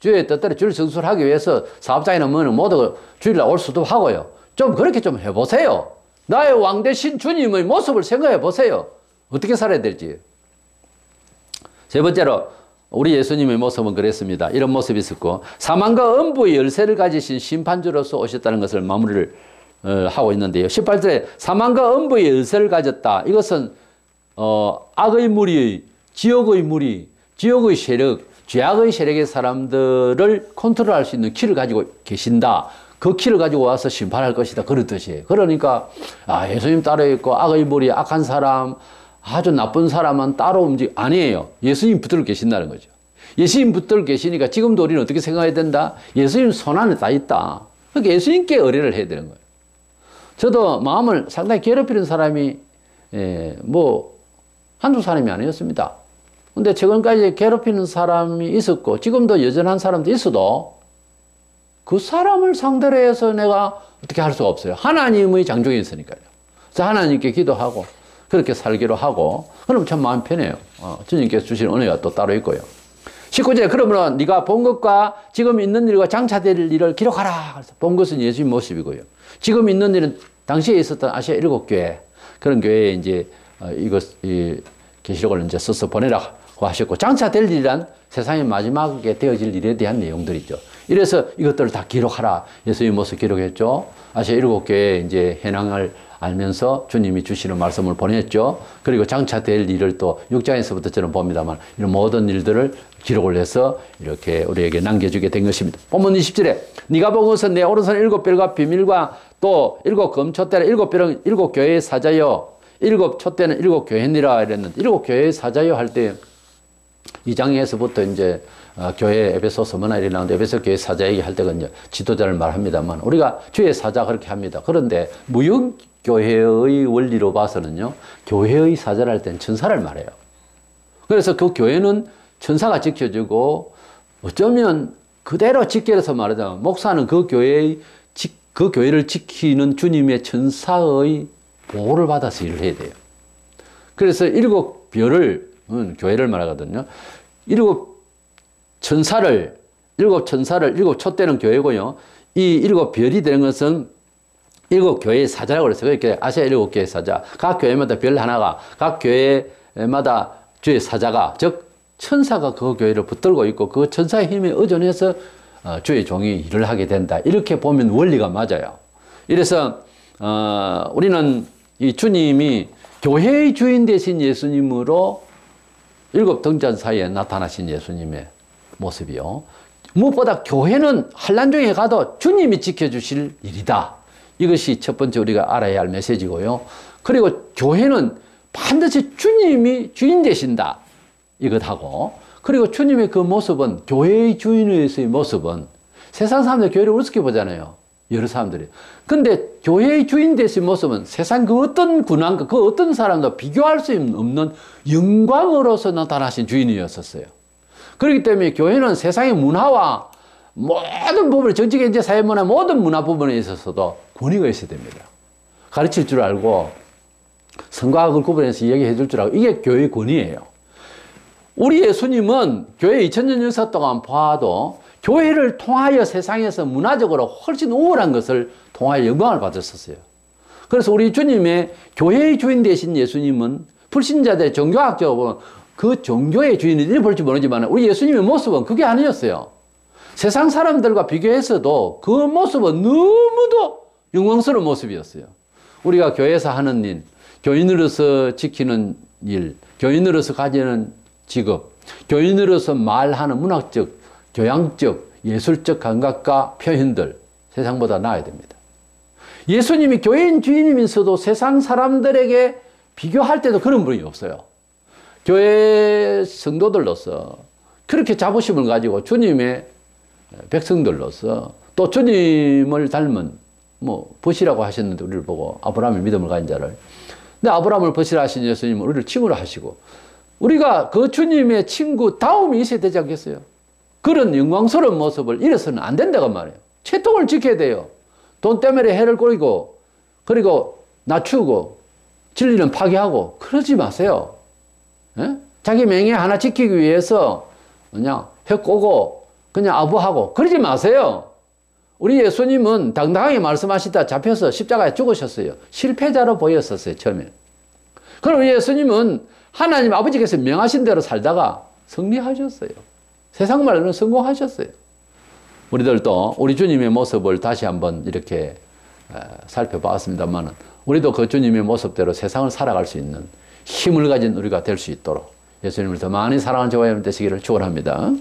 주의 뜻대로 주를 성술하기 위해서 사업장이나 뭐는 모두 주일날 올 수도 하고요. 좀 그렇게 좀 해보세요. 나의 왕 대신 주님의 모습을 생각해 보세요. 어떻게 살아야 될지. 세 번째로 우리 예수님의 모습은 그랬습니다. 이런 모습이 있었고 사망과 음부의 열쇠를 가지신 심판주로서 오셨다는 것을 마무리를 하고 있는데요. 18절에 사망과 음부의 열쇠를 가졌다. 이것은 악의 무리, 지옥의 무리, 지옥의 세력, 죄악의 세력의 사람들을 컨트롤할 수 있는 키를 가지고 계신다. 그 키를 가지고 와서 심판할 것이다. 그런 뜻이에요. 그러니까 예수님 따로 있고 악의 무리, 악한 사람, 아주 나쁜 사람은 따로 아니에요. 예수님 붙들고 계신다는 거죠. 예수님 붙들고 계시니까 지금도 우리는 어떻게 생각해야 된다? 예수님 손 안에 다 있다. 그러니까 예수님께 의뢰를 해야 되는 거예요. 저도 마음을 상당히 괴롭히는 사람이 뭐 한두 사람이 아니었습니다. 근데 최근까지 괴롭히는 사람이 있었고 지금도 여전한 사람도 있어도 그 사람을 상대로 해서 내가 어떻게 할 수가 없어요. 하나님의 장족이 있으니까요. 그래서 하나님께 기도하고 그렇게 살기로 하고 그러면 참 마음 편해요. 주님께서 주시는 은혜가 또 따로 있고요. 19절에 그러므로 네가 본 것과 지금 있는 일과 장차될 일을 기록하라. 그래서 본 것은 예수님 모습이고요. 지금 있는 일은 당시에 있었던 아시아 7교회 그런 교회에 이제 이 계시록을 이제 써서 보내라고 하셨고 장차될 일이란 세상의 마지막에 되어질 일에 대한 내용들이죠. 이래서 이것들을 다 기록하라. 예수님 모습 기록했죠. 아시아 7교회에 이제 현황을 알면서 주님이 주시는 말씀을 보냈죠. 그리고 장차될 일을 또 6장에서부터 저는 봅니다만 이런 모든 일들을 기록을 해서 이렇게 우리에게 남겨주게 된 것입니다. 본문 20절에 네가 본 것은 내 오른손 7별과 비밀과 또 7금촛대라 7별은 7교회의 사자요 7촛대는 7교회니라 이랬는데 7교회의 사자요 할 때 2장에서부터 이제 교회 에베소서 문화일이 나오는데 에베소 교회 사자 얘기할 때는요, 지도자를 말합니다만 우리가 주의 사자 그렇게 합니다. 그런데 무역교회의 원리로 봐서는요, 교회의 사자를 할 때는 천사를 말해요. 그래서 그 교회는 천사가 지켜주고 어쩌면 그대로 직결해서 말하자면 목사는 그 교회를 지키는 주님의 천사의 보호를 받아서 일을 해야 돼요. 그래서 일곱 별을, 교회를 말하거든요. 일곱 천사를, 일곱 촛대는 교회고요. 이 일곱 별이 되는 것은 일곱 교회의 사자라고 그랬어요. 이렇게 아시아 일곱 교회의 사자. 각 교회마다 별 하나가, 각 교회마다 주의 사자가, 즉, 천사가 그 교회를 붙들고 있고 그 천사의 힘에 의존해서 주의 종이 일을 하게 된다. 이렇게 보면 원리가 맞아요. 이래서 우리는 이 주님이 교회의 주인 되신 예수님으로 일곱 등잔 사이에 나타나신 예수님의 모습이요. 무엇보다 교회는 환난 중에 가도 주님이 지켜주실 일이다. 이것이 첫 번째 우리가 알아야 할 메시지고요. 그리고 교회는 반드시 주님이 주인 되신다. 이것하고, 그리고 주님의 그 모습은, 교회의 주인으로서의 모습은 세상 사람들이 교회를 우습게 보잖아요. 여러 사람들이. 근데 교회의 주인 되신 모습은 세상 그 어떤 군왕과 그 어떤 사람도 비교할 수 없는 영광으로서 나타나신 주인이었었어요. 그렇기 때문에 교회는 세상의 문화와 모든 부분, 정치, 경제, 사회, 문화, 모든 문화 부분에 있어서도 권위가 있어야 됩니다. 가르칠 줄 알고 성과학을 구분해서 얘기해 줄 줄 알고, 이게 교회의 권위예요. 우리 예수님은 교회 2000년 역사 동안 봐도 교회를 통하여 세상에서 문화적으로 훨씬 우월한 것을 통하여 영광을 받았었어요. 그래서 우리 주님의 교회의 주인 되신 예수님은 불신자들의 종교학적으로 보면 그 종교의 주인이 볼지 모르지만 우리 예수님의 모습은 그게 아니었어요. 세상 사람들과 비교해서도 그 모습은 너무도 영광스러운 모습이었어요. 우리가 교회에서 하는 일, 교인으로서 지키는 일, 교인으로서 가지는 직업, 교인으로서 말하는 문학적, 교양적, 예술적 감각과 표현들, 세상보다 나아야 됩니다. 예수님이 교회인 주인이면서도 세상 사람들에게 비교할 때도 그런 분이 없어요. 교회 성도들로서 그렇게 자부심을 가지고 주님의 백성들로서 또 주님을 닮은 벗이라고 하셨는데 우리를 보고 아브라함의 믿음을 가진 자를. 근데 아브라함을 벗이라 하신 예수님은 우리를 친구로 하시고 우리가 그 주님의 친구 다움이 있어야 되지 않겠어요? 그런 영광스러운 모습을 잃어서는 안 된다고 말이에요. 채통을 지켜야 돼요. 돈 때문에 해를 꼬리고 그리고 낮추고 진리는 파괴하고 그러지 마세요. 에? 자기 명예 하나 지키기 위해서 그냥 해 꼬고 그냥 아부하고 그러지 마세요. 우리 예수님은 당당하게 말씀하시다 잡혀서 십자가에 죽으셨어요. 실패자로 보였었어요, 처음에. 그럼 예수님은 하나님 아버지께서 명하신 대로 살다가 승리하셨어요. 세상 말로는 성공하셨어요. 우리들도 우리 주님의 모습을 다시 한번 이렇게 살펴봤습니다만 우리도 그 주님의 모습대로 세상을 살아갈 수 있는 힘을 가진 우리가 될 수 있도록 예수님을 더 많이 사랑하는 저와 여러분 되시기를 축원합니다.